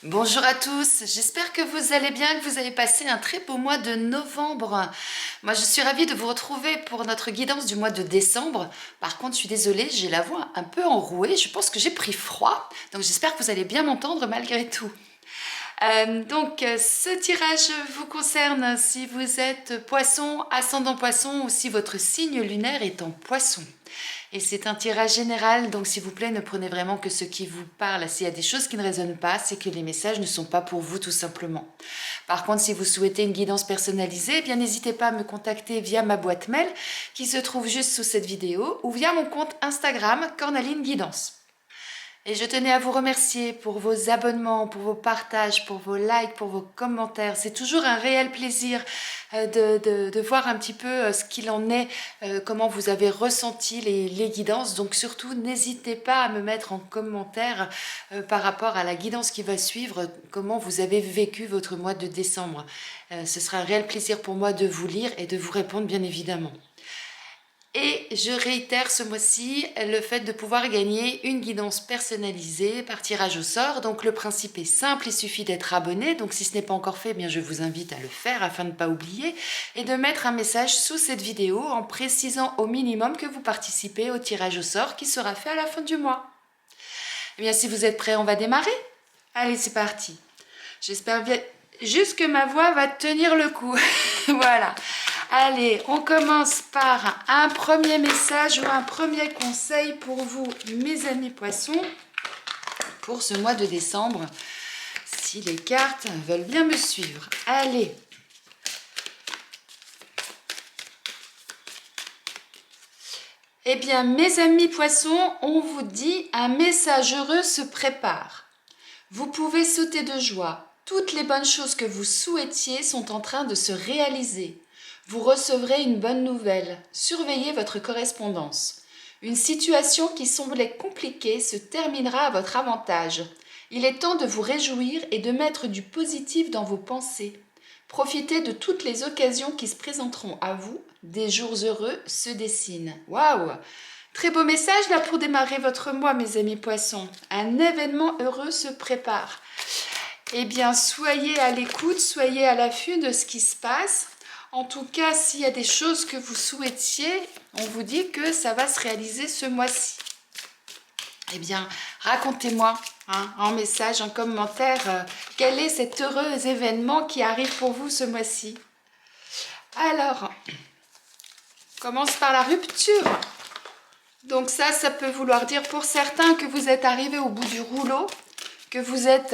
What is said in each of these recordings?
Bonjour à tous, j'espère que vous allez bien, que vous avez passé un très beau mois de novembre. Moi je suis ravie de vous retrouver pour notre guidance du mois de décembre. Par contre je suis désolée, j'ai la voix un peu enrouée, je pense que j'ai pris froid. Donc j'espère que vous allez bien m'entendre malgré tout. Ce tirage vous concerne si vous êtes poisson, ascendant poisson ou si votre signe lunaire est en poisson. Et c'est un tirage général, donc s'il vous plaît, ne prenez vraiment que ce qui vous parle. S'il y a des choses qui ne résonnent pas, c'est que les messages ne sont pas pour vous tout simplement. Par contre, si vous souhaitez une guidance personnalisée, eh bien n'hésitez pas à me contacter via ma boîte mail qui se trouve juste sous cette vidéo ou via mon compte Instagram Cornaline Guidance. Et je tenais à vous remercier pour vos abonnements, pour vos partages, pour vos likes, pour vos commentaires. C'est toujours un réel plaisir de voir un petit peu ce qu'il en est, comment vous avez ressenti les guidances. Donc surtout, n'hésitez pas à me mettre en commentaire par rapport à la guidance qui va suivre, comment vous avez vécu votre mois de décembre. Ce sera un réel plaisir pour moi de vous lire et de vous répondre bien évidemment. Et je réitère ce mois-ci le fait de pouvoir gagner une guidance personnalisée par tirage au sort. Donc le principe est simple, il suffit d'être abonné. Donc si ce n'est pas encore fait, eh bien je vous invite à le faire afin de ne pas oublier. Et de mettre un message sous cette vidéo en précisant au minimum que vous participez au tirage au sort qui sera fait à la fin du mois. Eh bien si vous êtes prêts, on va démarrer. Allez, c'est parti. J'espère bien juste que ma voix va tenir le coup. Voilà. Allez, on commence par un premier message ou un premier conseil pour vous, mes amis poissons, pour ce mois de décembre, si les cartes veulent bien me suivre. Allez. Eh bien, mes amis poissons, on vous dit un message heureux se prépare. Vous pouvez sauter de joie. Toutes les bonnes choses que vous souhaitiez sont en train de se réaliser. Vous recevrez une bonne nouvelle. Surveillez votre correspondance. Une situation qui semblait compliquée se terminera à votre avantage. Il est temps de vous réjouir et de mettre du positif dans vos pensées. Profitez de toutes les occasions qui se présenteront à vous. Des jours heureux se dessinent. Waouh! Très beau message là pour démarrer votre mois, mes amis poissons. Un événement heureux se prépare. Eh bien, soyez à l'écoute, soyez à l'affût de ce qui se passe. En tout cas, s'il y a des choses que vous souhaitiez, on vous dit que ça va se réaliser ce mois-ci. Eh bien, racontez-moi en message, en commentaire, quel est cet heureux événement qui arrive pour vous ce mois-ci. Alors, on commence par la rupture. Donc ça peut vouloir dire pour certains que vous êtes arrivé au bout du rouleau, que vous êtes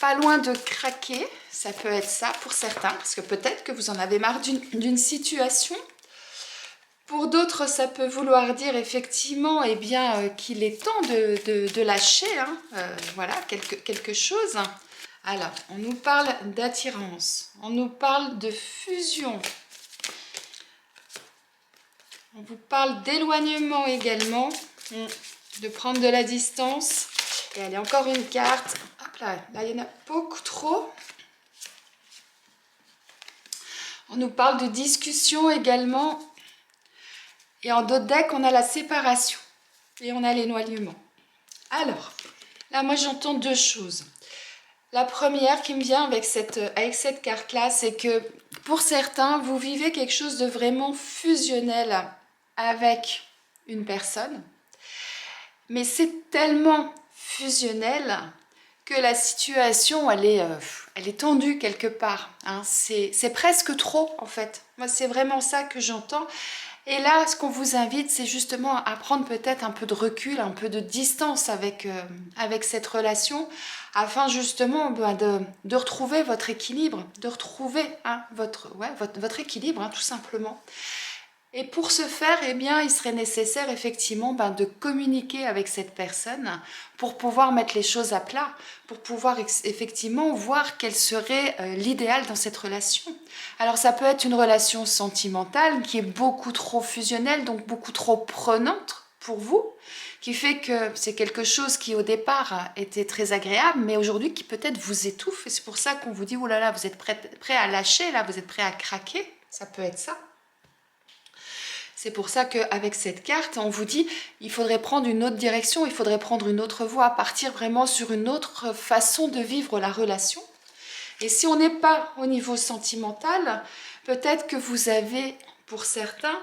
pas loin de craquer. Ça peut être ça pour certains, parce que peut-être que vous en avez marre d'une situation. Pour d'autres, ça peut vouloir dire effectivement qu'il est temps de lâcher voilà, quelque chose. Alors, on nous parle d'attirance, on nous parle de fusion. On vous parle d'éloignement également, de prendre de la distance. Et allez, encore une carte. Hop là, il y en a beaucoup trop. On nous parle de discussion également. Et en d'autres decks, on a la séparation. Et on a l'éloignement. Alors, là, moi, j'entends deux choses. La première qui me vient avec cette carte-là, c'est que pour certains, vous vivez quelque chose de vraiment fusionnel avec une personne. Mais c'est tellement fusionnel que la situation, elle est tendue quelque part. C'est presque trop, en fait. Moi, c'est vraiment ça que j'entends. Et là, ce qu'on vous invite, c'est justement à prendre peut-être un peu de recul, un peu de distance avec cette relation, afin justement de retrouver votre équilibre, de retrouver votre équilibre, tout simplement. Et pour ce faire, eh bien, il serait nécessaire effectivement de communiquer avec cette personne pour pouvoir mettre les choses à plat, pour pouvoir effectivement voir quel serait l'idéal dans cette relation. Alors ça peut être une relation sentimentale qui est beaucoup trop fusionnelle, donc beaucoup trop prenante pour vous, qui fait que c'est quelque chose qui au départ était très agréable, mais aujourd'hui qui peut-être vous étouffe. Et c'est pour ça qu'on vous dit, oh là là, vous êtes prêt à lâcher, là, vous êtes prêt à craquer. Ça peut être ça. C'est pour ça qu'avec cette carte, on vous dit il faudrait prendre une autre direction, il faudrait prendre une autre voie, partir vraiment sur une autre façon de vivre la relation. Et si on n'est pas au niveau sentimental, peut-être que vous avez, pour certains,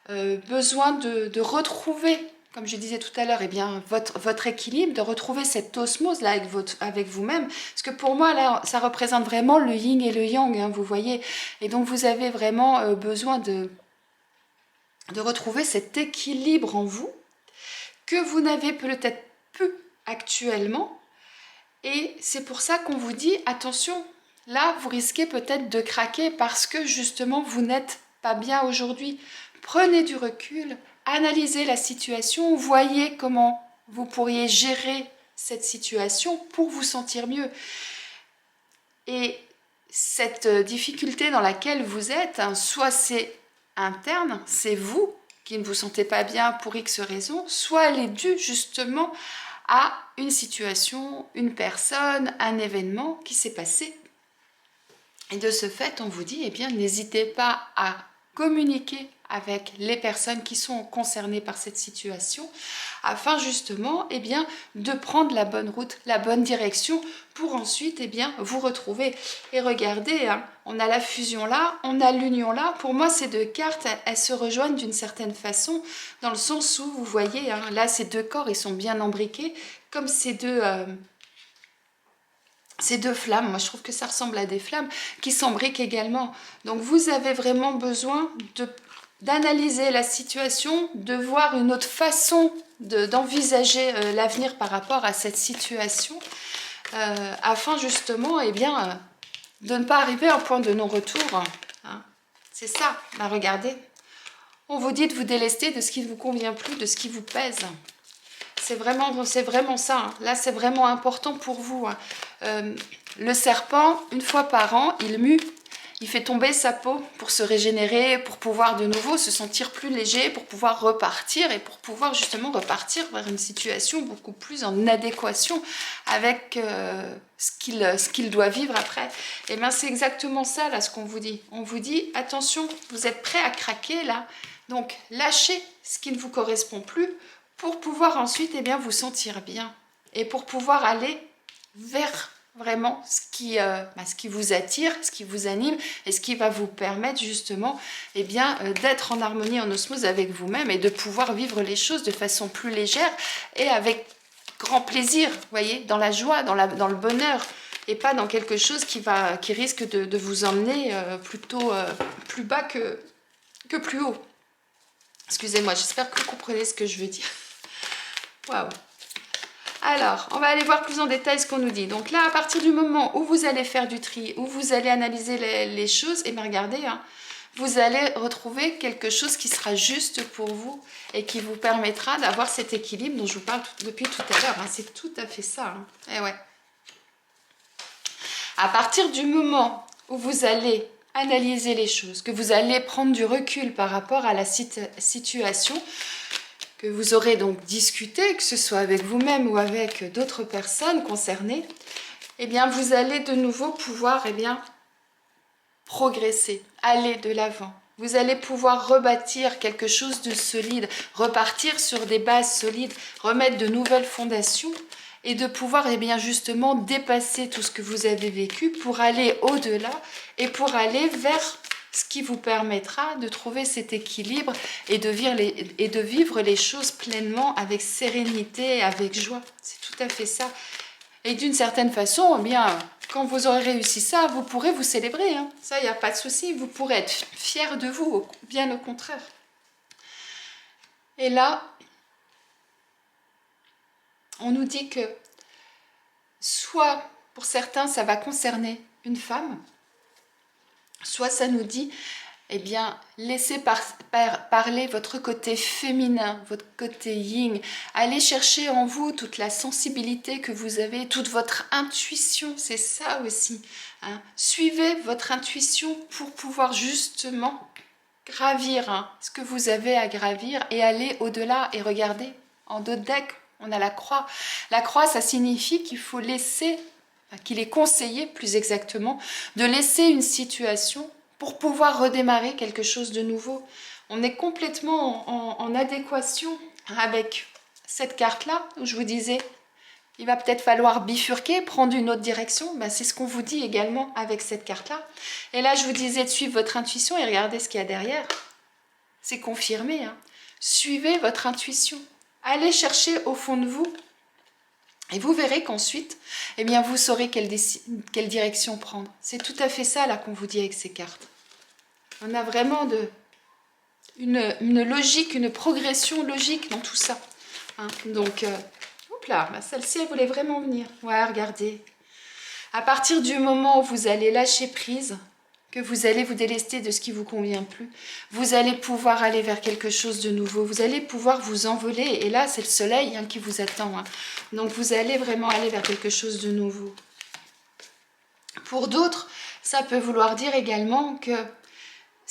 besoin de retrouver, comme je disais tout à l'heure, eh bien, votre équilibre, de retrouver cette osmose là avec vous-même. Parce que pour moi, là, ça représente vraiment le yin et le yang, hein, vous voyez. Et donc, vous avez vraiment besoin de retrouver cet équilibre en vous que vous n'avez peut-être plus actuellement. Et c'est pour ça qu'on vous dit, attention, là, vous risquez peut-être de craquer parce que justement, vous n'êtes pas bien aujourd'hui. Prenez du recul, analysez la situation, voyez comment vous pourriez gérer cette situation pour vous sentir mieux. Et cette difficulté dans laquelle vous êtes, hein, soit c'est interne, c'est vous qui ne vous sentez pas bien pour X raisons, soit elle est due justement à une situation, une personne, un événement qui s'est passé. Et de ce fait, on vous dit, eh bien, n'hésitez pas à communiquer avec les personnes qui sont concernées par cette situation afin justement eh bien, de prendre la bonne route, la bonne direction pour ensuite eh bien, vous retrouver. Et regardez, hein, on a la fusion là, on a l'union là. Pour moi, ces deux cartes, elles se rejoignent d'une certaine façon dans le sens où, vous voyez, hein, là, ces deux corps, ils sont bien embriqués comme ces deux flammes. Moi, je trouve que ça ressemble à des flammes qui s'embriquent également. Donc, vous avez vraiment besoin d'analyser la situation, de voir une autre façon d'envisager l'avenir par rapport à cette situation, afin justement eh bien, de ne pas arriver à un point de non-retour. Hein. C'est ça, bah, regardez. On vous dit de vous délester de ce qui ne vous convient plus, de ce qui vous pèse. C'est vraiment ça. Hein. Là, c'est vraiment important pour vous. Hein. Le serpent, une fois par an, il mue. Il fait tomber sa peau pour se régénérer, pour pouvoir de nouveau se sentir plus léger, pour pouvoir repartir et pour pouvoir justement repartir vers une situation beaucoup plus en adéquation avec ce qu'il doit vivre après. Et bien c'est exactement ça là ce qu'on vous dit. On vous dit attention, vous êtes prêts à craquer là, donc lâchez ce qui ne vous correspond plus pour pouvoir ensuite eh bien, vous sentir bien et pour pouvoir aller vers vraiment ce qui vous attire, ce qui vous anime et ce qui va vous permettre justement eh bien, d'être en harmonie, en osmose avec vous-même et de pouvoir vivre les choses de façon plus légère et avec grand plaisir, vous voyez, dans la joie, dans le bonheur et pas dans quelque chose qui risque de vous emmener plutôt plus bas que plus haut. Excusez-moi, j'espère que vous comprenez ce que je veux dire. Waouh! Alors, on va aller voir plus en détail ce qu'on nous dit. Donc là, à partir du moment où vous allez faire du tri, où vous allez analyser les choses, et bien regardez, hein, vous allez retrouver quelque chose qui sera juste pour vous et qui vous permettra d'avoir cet équilibre dont je vous parle depuis tout à l'heure. Hein. C'est tout à fait ça. Hein. Et ouais. À partir du moment où vous allez analyser les choses, que vous allez prendre du recul par rapport à la situation, que vous aurez donc discuté, que ce soit avec vous-même ou avec d'autres personnes concernées, eh bien vous allez de nouveau pouvoir eh bien, progresser, aller de l'avant. Vous allez pouvoir rebâtir quelque chose de solide, repartir sur des bases solides, remettre de nouvelles fondations et de pouvoir eh bien, justement dépasser tout ce que vous avez vécu pour aller au-delà et pour aller vers ce qui vous permettra de trouver cet équilibre et de vivre les choses pleinement avec sérénité et avec joie. C'est tout à fait ça. Et d'une certaine façon, eh bien, quand vous aurez réussi ça, vous pourrez vous célébrer. Hein. Ça, il n'y a pas de souci. Vous pourrez être fiers de vous, bien au contraire. Et là, on nous dit que soit, pour certains, ça va concerner une femme, soit ça nous dit, eh bien, laissez parler votre côté féminin, votre côté yin. Allez chercher en vous toute la sensibilité que vous avez, toute votre intuition, c'est ça aussi. Hein. Suivez votre intuition pour pouvoir justement gravir ce que vous avez à gravir et aller au-delà. Et regardez, en dos de deck, on a la croix. La croix, ça signifie qu'il faut laisser, qu'il est conseillé plus exactement, de laisser une situation pour pouvoir redémarrer quelque chose de nouveau. On est complètement en adéquation avec cette carte-là, où je vous disais, il va peut-être falloir bifurquer, prendre une autre direction. Ben, c'est ce qu'on vous dit également avec cette carte-là. Et là, je vous disais de suivre votre intuition et regardez ce qu'il y a derrière. C'est confirmé. Hein. Suivez votre intuition. Allez chercher au fond de vous. Et vous verrez qu'ensuite, eh bien, vous saurez quelle direction prendre. C'est tout à fait ça là qu'on vous dit avec ces cartes. On a vraiment une logique, une progression logique dans tout ça. Hein. Donc, hop là, bah, celle-ci, elle voulait vraiment venir. Ouais, regardez. À partir du moment où vous allez lâcher prise, que vous allez vous délester de ce qui vous convient plus, vous allez pouvoir aller vers quelque chose de nouveau, vous allez pouvoir vous envoler, et là c'est le soleil hein, qui vous attend, hein. Donc vous allez vraiment aller vers quelque chose de nouveau. Pour d'autres, ça peut vouloir dire également que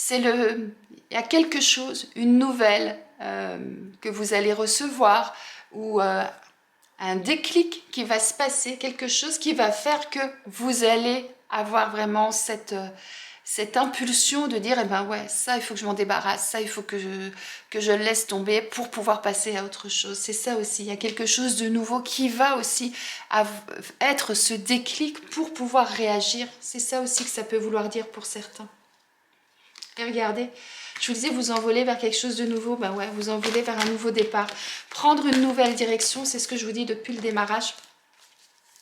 il y a quelque chose, une nouvelle que vous allez recevoir, ou un déclic qui va se passer, quelque chose qui va faire que vous allez avoir vraiment cette impulsion de dire, eh ben ouais, ça il faut que je m'en débarrasse, ça il faut que je le laisse tomber pour pouvoir passer à autre chose. C'est ça aussi, il y a quelque chose de nouveau qui va aussi être ce déclic pour pouvoir réagir. C'est ça aussi que ça peut vouloir dire pour certains. Et regardez, je vous disais, vous envolez vers quelque chose de nouveau, ben ouais, vous envolez vers un nouveau départ. Prendre une nouvelle direction, c'est ce que je vous dis depuis le démarrage.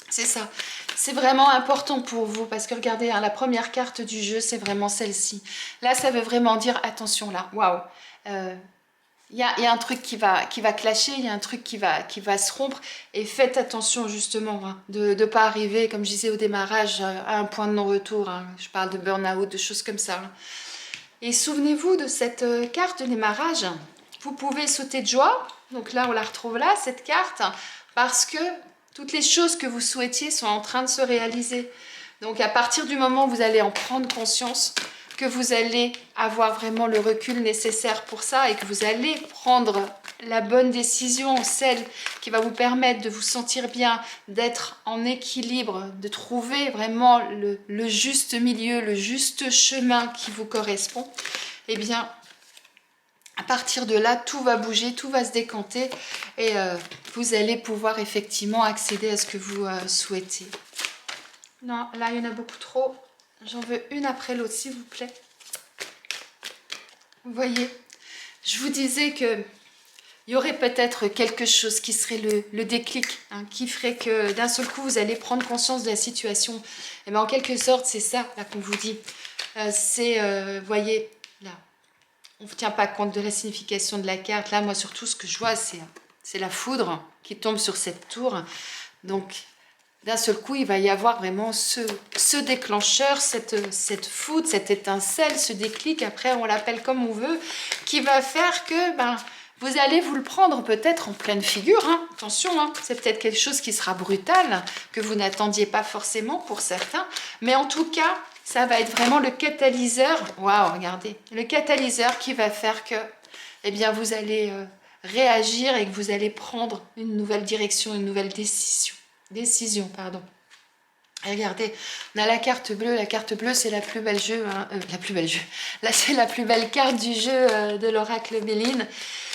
C'est ça. C'est vraiment important pour vous parce que regardez, hein, la première carte du jeu, c'est vraiment celle-ci. Là, ça veut vraiment dire, attention là, waouh. Il y a un truc qui va clasher, il y a un truc qui va se rompre. Et faites attention justement hein, de ne pas arriver, comme je disais au démarrage, à un point de non-retour. Hein. Je parle de burn-out, de choses comme ça. Hein. Et souvenez-vous de cette carte de démarrage. Vous pouvez sauter de joie. Donc là, on la retrouve là, cette carte, parce que toutes les choses que vous souhaitiez sont en train de se réaliser. Donc à partir du moment où vous allez en prendre conscience, que vous allez avoir vraiment le recul nécessaire pour ça et que vous allez prendre la bonne décision, celle qui va vous permettre de vous sentir bien, d'être en équilibre, de trouver vraiment le juste milieu, le juste chemin qui vous correspond, eh bien, à partir de là, tout va bouger, tout va se décanter et vous allez pouvoir effectivement accéder à ce que vous souhaitez. Non, là, il y en a beaucoup trop. J'en veux une après l'autre, s'il vous plaît. Vous voyez, je vous disais que il y aurait peut-être quelque chose qui serait le déclic, hein, qui ferait que d'un seul coup, vous allez prendre conscience de la situation. Et bien, en quelque sorte, c'est ça là qu'on vous dit. Vous voyez, là, on ne tient pas compte de la signification de la carte. Là, moi, surtout, ce que je vois, c'est la foudre qui tombe sur cette tour. Donc, d'un seul coup, il va y avoir vraiment ce déclencheur, cette foudre, cette étincelle, ce déclic, après on l'appelle comme on veut, qui va faire que vous allez vous le prendre peut-être en pleine figure. Hein. Attention, hein, c'est peut-être quelque chose qui sera brutal, que vous n'attendiez pas forcément pour certains, mais en tout cas, ça va être vraiment le catalyseur, waouh, regardez, le catalyseur qui va faire que eh bien, vous allez réagir et que vous allez prendre une nouvelle direction, une nouvelle décision, pardon. Et regardez, on a la carte bleue. La carte bleue, c'est la plus belle jeu. Hein, la plus belle jeu. Là, c'est la plus belle carte du jeu de l'oracle Béline.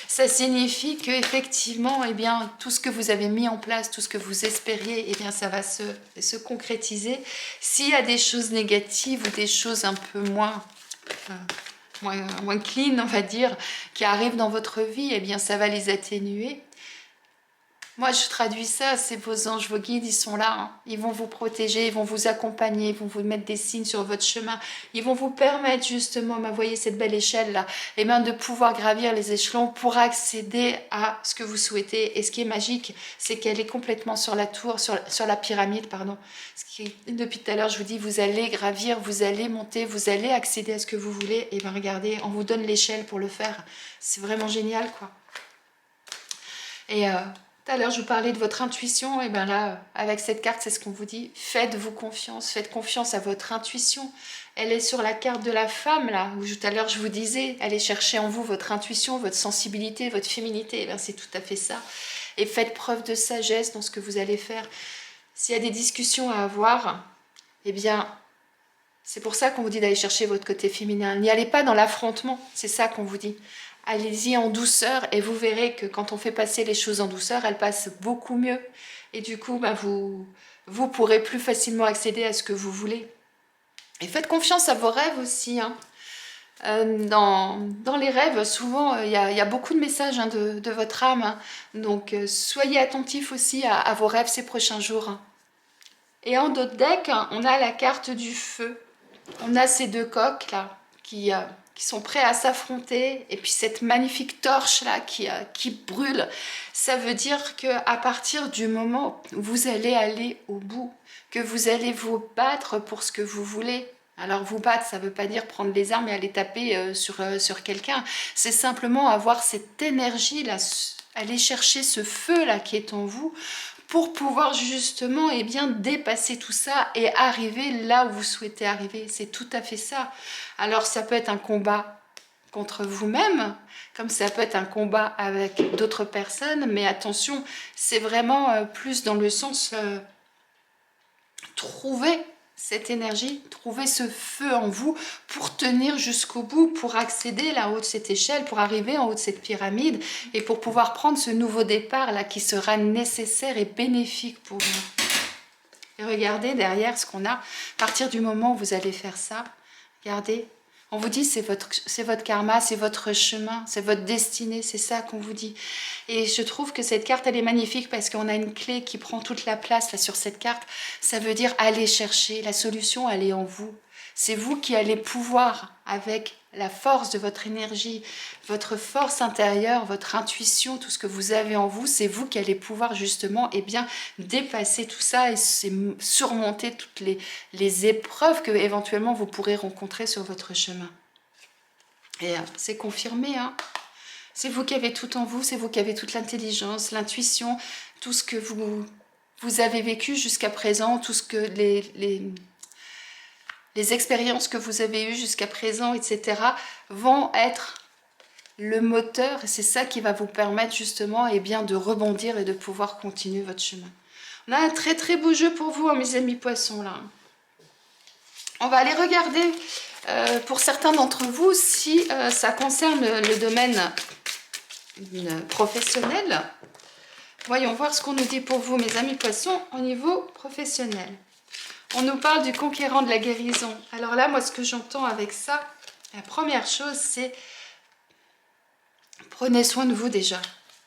Ça signifie que effectivement, eh bien, tout ce que vous avez mis en place, tout ce que vous espériez, eh bien, ça va se concrétiser. S'il y a des choses négatives ou des choses un peu moins clean, on va dire, qui arrivent dans votre vie, eh bien, ça va les atténuer. Moi, je traduis ça, c'est vos anges, vos guides, ils sont là. Hein. Ils vont vous protéger, ils vont vous accompagner, ils vont vous mettre des signes sur votre chemin. Ils vont vous permettre justement, vous voyez cette belle échelle-là, et bien de pouvoir gravir les échelons pour accéder à ce que vous souhaitez. Et ce qui est magique, c'est qu'elle est complètement sur la tour, sur la pyramide, pardon. Depuis tout à l'heure, je vous dis, vous allez gravir, vous allez monter, vous allez accéder à ce que vous voulez. Et bien regardez, on vous donne l'échelle pour le faire. C'est vraiment génial, quoi. Et tout à l'heure, je vous parlais de votre intuition. Et bien là, avec cette carte, c'est ce qu'on vous dit. Faites-vous confiance. Faites confiance à votre intuition. Elle est sur la carte de la femme, là, où tout à l'heure, je vous disais, allez chercher en vous votre intuition, votre sensibilité, votre féminité. Et bien, c'est tout à fait ça. Et faites preuve de sagesse dans ce que vous allez faire. S'il y a des discussions à avoir, eh bien, C'est pour ça qu'on vous dit d'aller chercher votre côté féminin. N'y allez pas dans l'affrontement, c'est ça qu'on vous dit. Allez-y en douceur et vous verrez que quand on fait passer les choses en douceur, elles passent beaucoup mieux. Et du coup, bah, vous pourrez plus facilement accéder à ce que vous voulez. Et faites confiance à vos rêves aussi. Hein. Dans les rêves, souvent, il y a beaucoup de messages hein, de votre âme. Hein. Donc, soyez attentifs aussi à vos rêves ces prochains jours. Hein. Et en d'autres decks, hein, on a la carte du feu. On a ces deux coqs là qui sont prêts à s'affronter. Et puis cette magnifique torche là qui brûle. Ça veut dire qu'à partir du moment où vous allez aller au bout, que vous allez vous battre pour ce que vous voulez. Alors vous battre, ça ne veut pas dire prendre les armes et aller taper sur quelqu'un. C'est simplement avoir cette énergie là, aller chercher ce feu là qui est en vous pour pouvoir justement eh bien, dépasser tout ça et arriver là où vous souhaitez arriver. C'est tout à fait ça. Alors ça peut être un combat contre vous-même, comme ça peut être un combat avec d'autres personnes, mais attention, c'est vraiment plus dans le sens trouver cette énergie, trouver ce feu en vous pour tenir jusqu'au bout, pour accéder là-haut de cette échelle, pour arriver en haut de cette pyramide et pour pouvoir prendre ce nouveau départ là qui sera nécessaire et bénéfique pour vous. Et regardez derrière ce qu'on a, à partir du moment où vous allez faire ça, regardez, on vous dit c'est votre karma, c'est votre chemin, c'est votre destinée, c'est ça qu'on vous dit. Et je trouve que cette carte, elle est magnifique parce qu'on a une clé qui prend toute la place là sur cette carte. Ça veut dire aller chercher, la solution, elle est en vous. C'est vous qui allez pouvoir, avec la force de votre énergie, votre force intérieure, votre intuition, tout ce que vous avez en vous, c'est vous qui allez pouvoir justement eh bien, dépasser tout ça et surmonter toutes les épreuves que éventuellement vous pourrez rencontrer sur votre chemin. Et c'est confirmé, hein. C'est vous qui avez tout en vous, c'est vous qui avez toute l'intelligence, l'intuition, tout ce que vous avez vécu jusqu'à présent, tout ce que les expériences que vous avez eues jusqu'à présent, etc., vont être le moteur, et c'est ça qui va vous permettre justement eh bien, de rebondir et de pouvoir continuer votre chemin. On a un très très beau jeu pour vous, hein, mes amis poissons, là. On va aller regarder, pour certains d'entre vous, si ça concerne le domaine professionnel. Voyons voir ce qu'on nous dit pour vous, mes amis poissons, au niveau professionnel. On nous parle du conquérant de la guérison. Alors là, moi, ce que j'entends avec ça, la première chose, c'est prenez soin de vous déjà.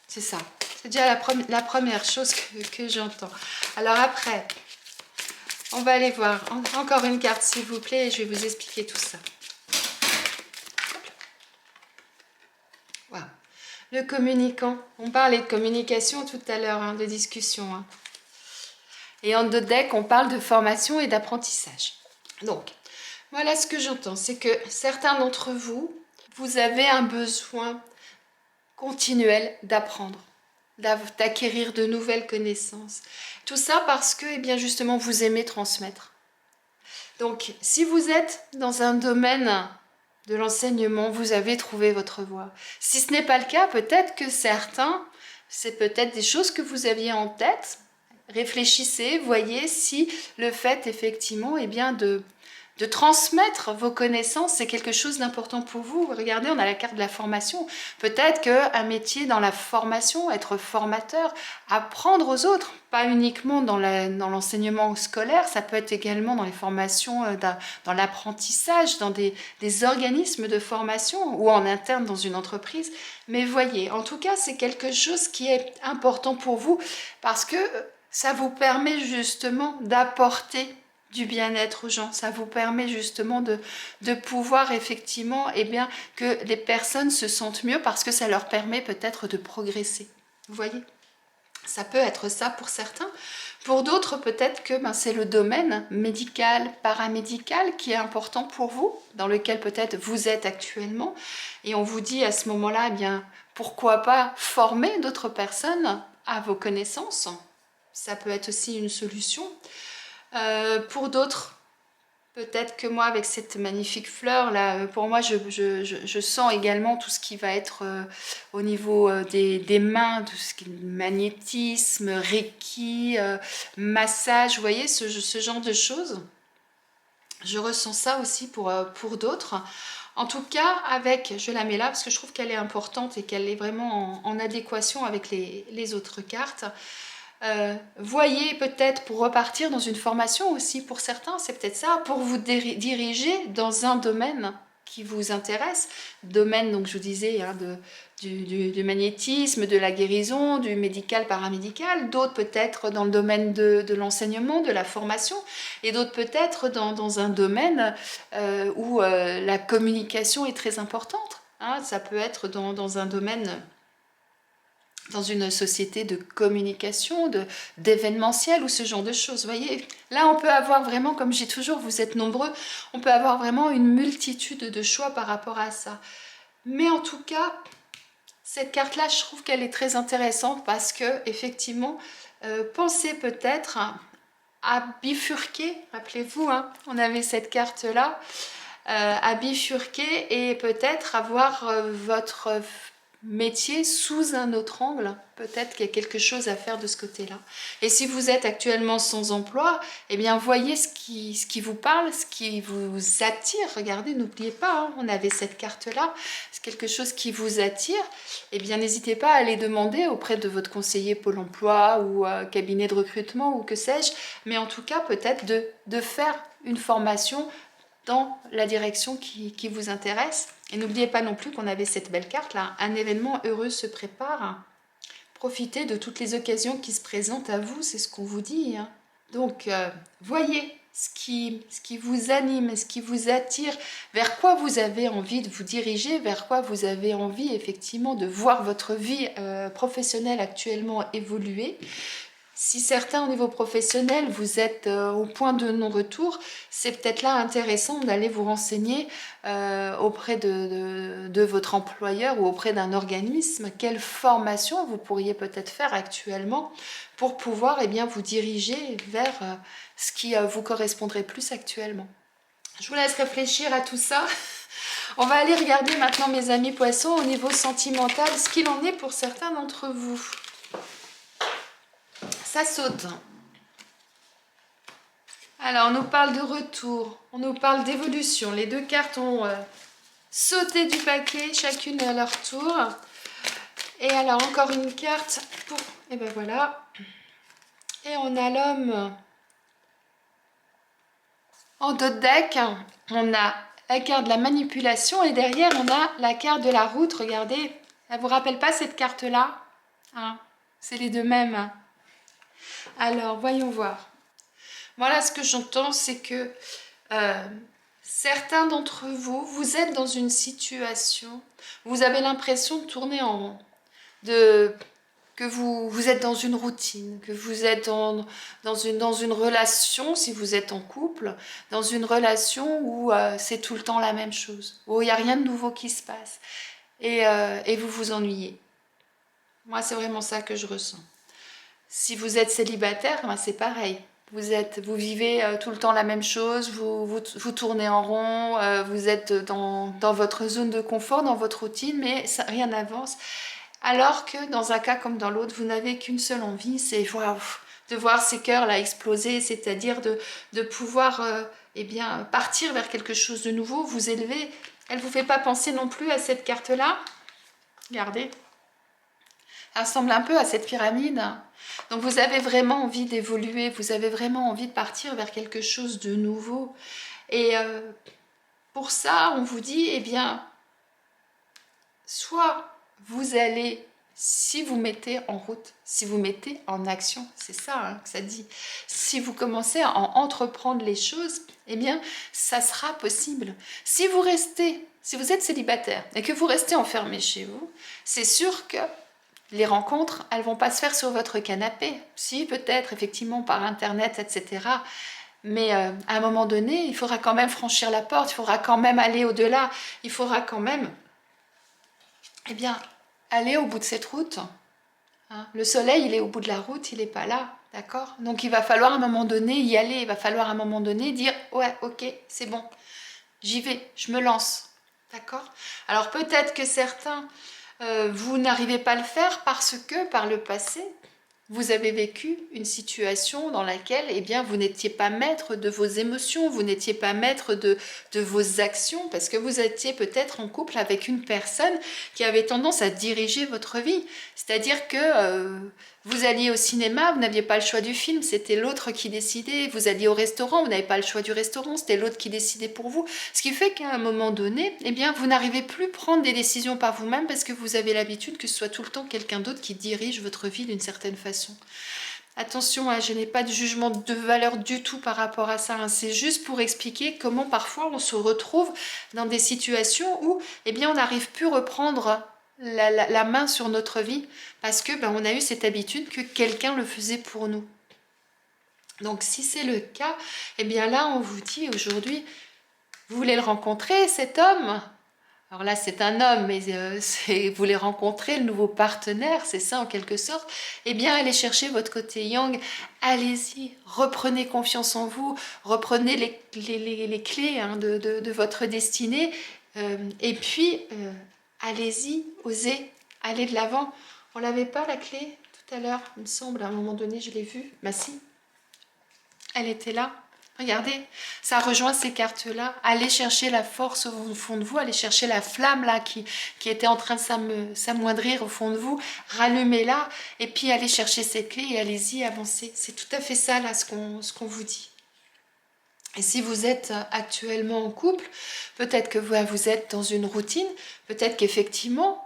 C'est ça. C'est déjà la première chose que j'entends. Alors après, on va aller voir encore une carte, s'il vous plaît, et je vais vous expliquer tout ça. Wow. Le communicant. On parlait de communication tout à l'heure, hein, de discussion. Hein. Et en deux decks, on parle de formation et d'apprentissage. Donc, voilà ce que j'entends. C'est que certains d'entre vous, vous avez un besoin continuel d'apprendre, d'acquérir de nouvelles connaissances. Tout ça parce que, eh bien, justement, vous aimez transmettre. Donc, si vous êtes dans un domaine de l'enseignement, vous avez trouvé votre voie. Si ce n'est pas le cas, peut-être que certains, c'est peut-être des choses que vous aviez en tête. Réfléchissez, voyez si le fait effectivement eh bien, de transmettre vos connaissances, c'est quelque chose d'important pour vous. Regardez, on a la carte de la formation. Peut-être qu'un métier dans la formation, être formateur, apprendre aux autres, pas uniquement dans l'enseignement scolaire, ça peut être également dans les formations, dans l'apprentissage, dans des organismes de formation ou en interne dans une entreprise. Mais voyez, en tout cas, c'est quelque chose qui est important pour vous parce que ça vous permet justement d'apporter du bien-être aux gens. Ça vous permet justement de pouvoir effectivement, eh bien, que les personnes se sentent mieux parce que ça leur permet peut-être de progresser. Vous voyez? Ça peut être ça pour certains. Pour d'autres, peut-être que c'est le domaine médical, paramédical qui est important pour vous, dans lequel peut-être vous êtes actuellement. Et on vous dit à ce moment-là, eh bien, pourquoi pas former d'autres personnes à vos connaissances. Ça peut être aussi une solution. Pour d'autres, peut-être que moi, avec cette magnifique fleur là, pour moi, je sens également tout ce qui va être au niveau des mains, tout ce qui est magnétisme, reiki, massage, vous voyez, ce genre de choses. Je ressens ça aussi pour d'autres. En tout cas, avec, je la mets là parce que je trouve qu'elle est importante et qu'elle est vraiment en adéquation avec les autres cartes. Voyez peut-être pour repartir dans une formation aussi, pour certains, c'est peut-être ça, pour vous diriger dans un domaine qui vous intéresse. Domaine, donc je vous disais, hein, du magnétisme, de la guérison, du médical, paramédical. D'autres peut-être dans le domaine de l'enseignement, de la formation. Et d'autres peut-être dans un domaine où la communication est très importante. Hein. Ça peut être dans un domaine dans une société de communication, d'événementiel ou ce genre de choses. Vous voyez, là on peut avoir vraiment, comme j'ai toujours, vous êtes nombreux, on peut avoir vraiment une multitude de choix par rapport à ça. Mais en tout cas, cette carte-là, je trouve qu'elle est très intéressante parce que, effectivement, pensez peut-être à bifurquer, rappelez-vous, hein, on avait cette carte-là, à bifurquer et peut-être avoir votre métier sous un autre angle. Peut-être qu'il y a quelque chose à faire de ce côté-là. Et si vous êtes actuellement sans emploi, eh bien voyez ce qui vous parle, ce qui vous attire. Regardez, n'oubliez pas, hein, on avait cette carte-là. C'est quelque chose qui vous attire. Eh bien n'hésitez pas à aller demander auprès de votre conseiller Pôle emploi ou cabinet de recrutement ou que sais-je. Mais en tout cas, peut-être de faire une formation dans la direction qui vous intéresse. Et n'oubliez pas non plus qu'on avait cette belle carte là, un événement heureux se prépare. Profitez de toutes les occasions qui se présentent à vous, c'est ce qu'on vous dit. Hein. Donc, voyez ce qui vous anime, ce qui vous attire, vers quoi vous avez envie de vous diriger, vers quoi vous avez envie effectivement de voir votre vie professionnelle actuellement évoluer. Si certains au niveau professionnel, vous êtes au point de non-retour, c'est peut-être là intéressant d'aller vous renseigner auprès de votre employeur ou auprès d'un organisme. Quelle formation vous pourriez peut-être faire actuellement pour pouvoir bien, vous diriger vers ce qui vous correspondrait plus actuellement. Je vous laisse réfléchir à tout ça. On va aller regarder maintenant, mes amis poissons, au niveau sentimental, ce qu'il en est pour certains d'entre vous. Ça saute. Alors, on nous parle de retour, on nous parle d'évolution. Les deux cartes ont sauté du paquet, chacune à leur tour. Et alors, encore une carte pour... Et ben voilà. Et on a l'homme en dos de deck. On a la carte de la manipulation et derrière, on a la carte de la route. Regardez, elle vous rappelle pas cette carte-là, hein? C'est les deux mêmes. Alors, voyons voir. Voilà, ce que j'entends, c'est que certains d'entre vous, vous êtes dans une situation, vous avez l'impression de tourner en rond, que vous êtes dans une routine, que vous êtes dans une relation, si vous êtes en couple, dans une relation où c'est tout le temps la même chose, où il n'y a rien de nouveau qui se passe, et vous vous ennuyez. Moi, c'est vraiment ça que je ressens. Si vous êtes célibataire, ben c'est pareil. Vous vivez tout le temps la même chose, vous tournez en rond, vous êtes dans votre zone de confort, dans votre routine, mais ça, rien n'avance. Alors que dans un cas comme dans l'autre, vous n'avez qu'une seule envie, c'est de voir ces cœurs là exploser, c'est-à-dire de pouvoir bien, partir vers quelque chose de nouveau, vous élever. Elle ne vous fait pas penser non plus à cette carte-là. Regardez. Elle ressemble un peu à cette pyramide. Donc vous avez vraiment envie d'évoluer, vous avez vraiment envie de partir vers quelque chose de nouveau. Et pour ça, on vous dit, eh bien, soit vous allez, si vous mettez en route, si vous mettez en action, c'est ça hein, que ça dit, si vous commencez à entreprendre les choses, eh bien, ça sera possible. Si vous êtes célibataire et que vous restez enfermé chez vous, c'est sûr que les rencontres, elles vont pas se faire sur votre canapé. Si, peut-être, effectivement, par Internet, etc. Mais à un moment donné, il faudra quand même franchir la porte, il faudra quand même aller au-delà, il faudra quand même, eh bien, aller au bout de cette route. Hein. Le soleil, il est au bout de la route, il n'est pas là, d'accord? Donc, il va falloir à un moment donné y aller, il va falloir à un moment donné dire « Ouais, ok, c'est bon, j'y vais, je me lance. » D'accord? Alors, peut-être que certains... vous n'arrivez pas à le faire parce que par le passé, vous avez vécu une situation dans laquelle eh bien, vous n'étiez pas maître de vos émotions, vous n'étiez pas maître de vos actions, parce que vous étiez peut-être en couple avec une personne qui avait tendance à diriger votre vie. C'est-à-dire que vous alliez au cinéma, vous n'aviez pas le choix du film, c'était l'autre qui décidait. Vous alliez au restaurant, vous n'avez pas le choix du restaurant, c'était l'autre qui décidait pour vous. Ce qui fait qu'à un moment donné, eh bien, vous n'arrivez plus à prendre des décisions par vous-même parce que vous avez l'habitude que ce soit tout le temps quelqu'un d'autre qui dirige votre vie d'une certaine façon. Attention, hein, je n'ai pas de jugement de valeur du tout par rapport à ça. Hein. C'est juste pour expliquer comment parfois on se retrouve dans des situations où eh bien, on n'arrive plus à reprendre la main sur notre vie parce que on a eu cette habitude que quelqu'un le faisait pour nous. Donc si c'est le cas, eh bien là on vous dit aujourd'hui, vous voulez le rencontrer cet homme? Alors là, c'est un homme, mais vous voulez rencontrer le nouveau partenaire, c'est ça en quelque sorte. Eh bien, allez chercher votre côté yang, allez-y, reprenez confiance en vous, reprenez les clés hein, de votre destinée, et puis allez-y, osez, allez de l'avant. On l'avait pas la clé tout à l'heure, il me semble, à un moment donné, je l'ai vue. Bah si, elle était là. Regardez, ça rejoint ces cartes-là. Allez chercher la force au fond de vous, allez chercher la flamme là qui était en train de s'amoindrir au fond de vous. Rallumez-la et puis allez chercher ces clés et allez-y, avancez. C'est tout à fait ça là ce qu'on vous dit. Et si vous êtes actuellement en couple, peut-être que vous êtes dans une routine, peut-être qu'effectivement,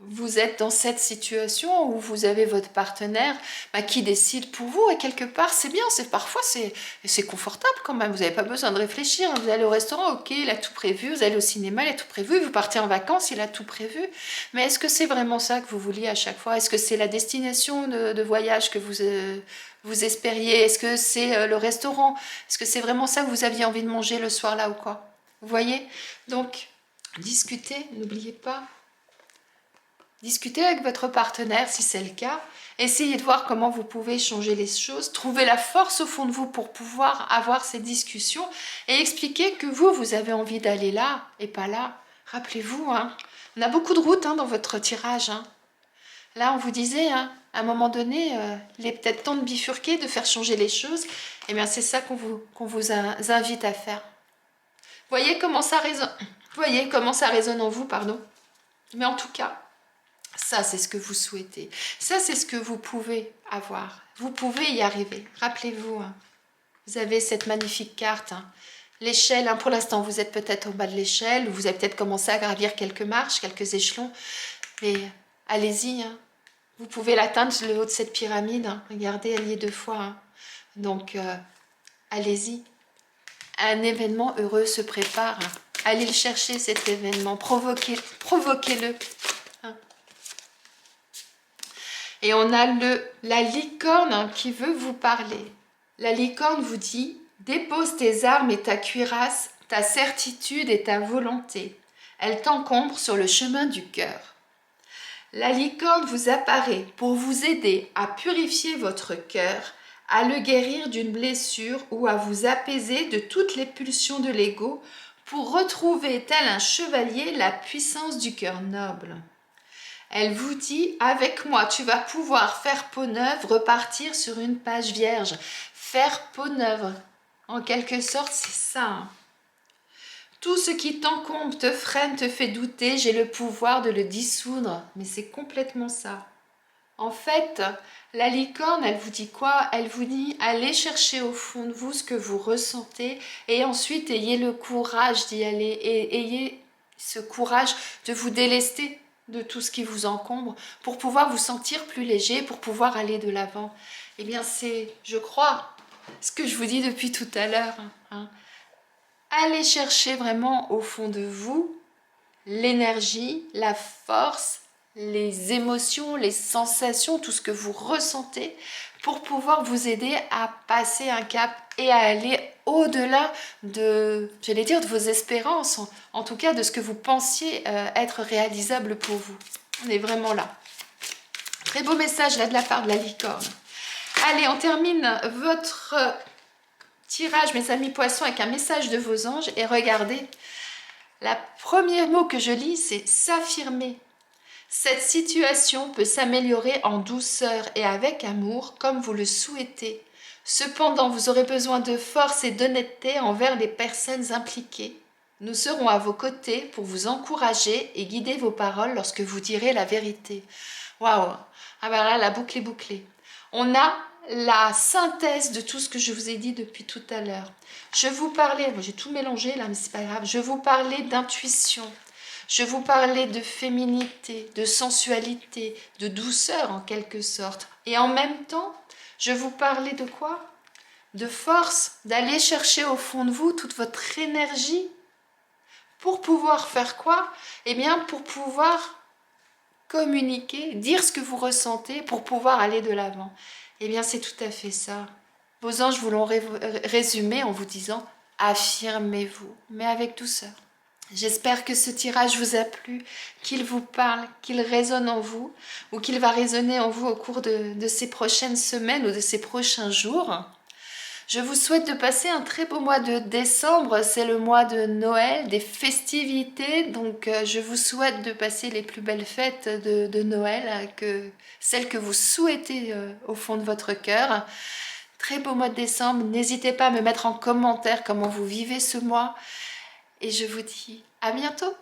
vous êtes dans cette situation où vous avez votre partenaire qui décide pour vous et quelque part c'est bien, parfois c'est confortable quand même, vous n'avez pas besoin de réfléchir, vous allez au restaurant, ok il a tout prévu, vous allez au cinéma, il a tout prévu, vous partez en vacances, il a tout prévu, mais est-ce que c'est vraiment ça que vous vouliez à chaque fois? Est-ce que c'est la destination de voyage que vous espériez? Est-ce que c'est le restaurant? Est-ce que c'est vraiment ça que vous aviez envie de manger le soir là ou quoi? Vous voyez? Donc discutez, n'oubliez pas. Discutez avec votre partenaire si c'est le cas. Essayez de voir comment vous pouvez changer les choses. Trouvez la force au fond de vous pour pouvoir avoir ces discussions et expliquer que vous avez envie d'aller là et pas là. Rappelez-vous, hein, on a beaucoup de routes hein, dans votre tirage. Hein. Là, on vous disait, hein, à un moment donné, il est peut-être temps de bifurquer, de faire changer les choses. Eh bien, c'est ça qu'on vous invite à faire. Voyez comment ça résonne en vous, pardon. Mais en tout cas, ça, c'est ce que vous souhaitez. Ça, c'est ce que vous pouvez avoir. Vous pouvez y arriver. Rappelez-vous, hein, vous avez cette magnifique carte. Hein. L'échelle, hein, pour l'instant, vous êtes peut-être au bas de l'échelle. Vous avez peut-être commencé à gravir quelques marches, quelques échelons. Mais allez-y. Hein. Vous pouvez l'atteindre, le haut de cette pyramide. Hein. Regardez, elle y est 2 fois. Hein. Donc, allez-y. Un événement heureux se prépare. Hein. Allez le chercher, cet événement. Provoquez-le. Et on a la licorne qui veut vous parler. La licorne vous dit « Dépose tes armes et ta cuirasse, ta certitude et ta volonté. Elle t'encombre sur le chemin du cœur. » La licorne vous apparaît pour vous aider à purifier votre cœur, à le guérir d'une blessure ou à vous apaiser de toutes les pulsions de l'ego pour retrouver, tel un chevalier, la puissance du cœur noble. Elle vous dit, avec moi, tu vas pouvoir faire peau neuve, repartir sur une page vierge. Faire peau neuve, en quelque sorte, c'est ça. Hein. Tout ce qui t'encombre, te freine, te fait douter, j'ai le pouvoir de le dissoudre. Mais c'est complètement ça. En fait, la licorne, elle vous dit quoi? Elle vous dit, allez chercher au fond de vous ce que vous ressentez et ensuite ayez le courage d'y aller et ayez ce courage de vous délester de tout ce qui vous encombre, pour pouvoir vous sentir plus léger, pour pouvoir aller de l'avant. Eh bien, c'est, je crois, ce que je vous dis depuis tout à l'heure. Hein. Allez chercher vraiment au fond de vous l'énergie, la force, les émotions, les sensations, tout ce que vous ressentez, pour pouvoir vous aider à passer un cap et à aller au-delà de, j'allais dire, de vos espérances, en tout cas de ce que vous pensiez être réalisable pour vous. On est vraiment là. Très beau message là de la part de la licorne. Allez, on termine votre tirage, mes amis poissons, avec un message de vos anges. Et regardez, le premier mot que je lis, c'est s'affirmer. Cette situation peut s'améliorer en douceur et avec amour comme vous le souhaitez. Cependant, vous aurez besoin de force et d'honnêteté envers les personnes impliquées. Nous serons à vos côtés pour vous encourager et guider vos paroles lorsque vous direz la vérité. Waouh! Ah ben là, la boucle est bouclée. On a la synthèse de tout ce que je vous ai dit depuis tout à l'heure. Je vous parlais, j'ai tout mélangé là, mais c'est pas grave. Je vous parlais d'intuition. Je vous parlais de féminité, de sensualité, de douceur en quelque sorte. Et en même temps, je vous parlais de quoi? De force, d'aller chercher au fond de vous toute votre énergie. Pour pouvoir faire quoi? Eh bien, pour pouvoir communiquer, dire ce que vous ressentez, pour pouvoir aller de l'avant. Eh bien, c'est tout à fait ça. Vos anges vous l'ont résumé en vous disant « affirmez-vous », mais avec douceur. J'espère que ce tirage vous a plu, qu'il vous parle, qu'il résonne en vous, ou qu'il va résonner en vous au cours de ces prochaines semaines ou de ces prochains jours. Je vous souhaite de passer un très beau mois de décembre, c'est le mois de Noël, des festivités, donc je vous souhaite de passer les plus belles fêtes de Noël, celles que vous souhaitez au fond de votre cœur. Très beau mois de décembre, n'hésitez pas à me mettre en commentaire comment vous vivez ce mois, et je vous dis à bientôt.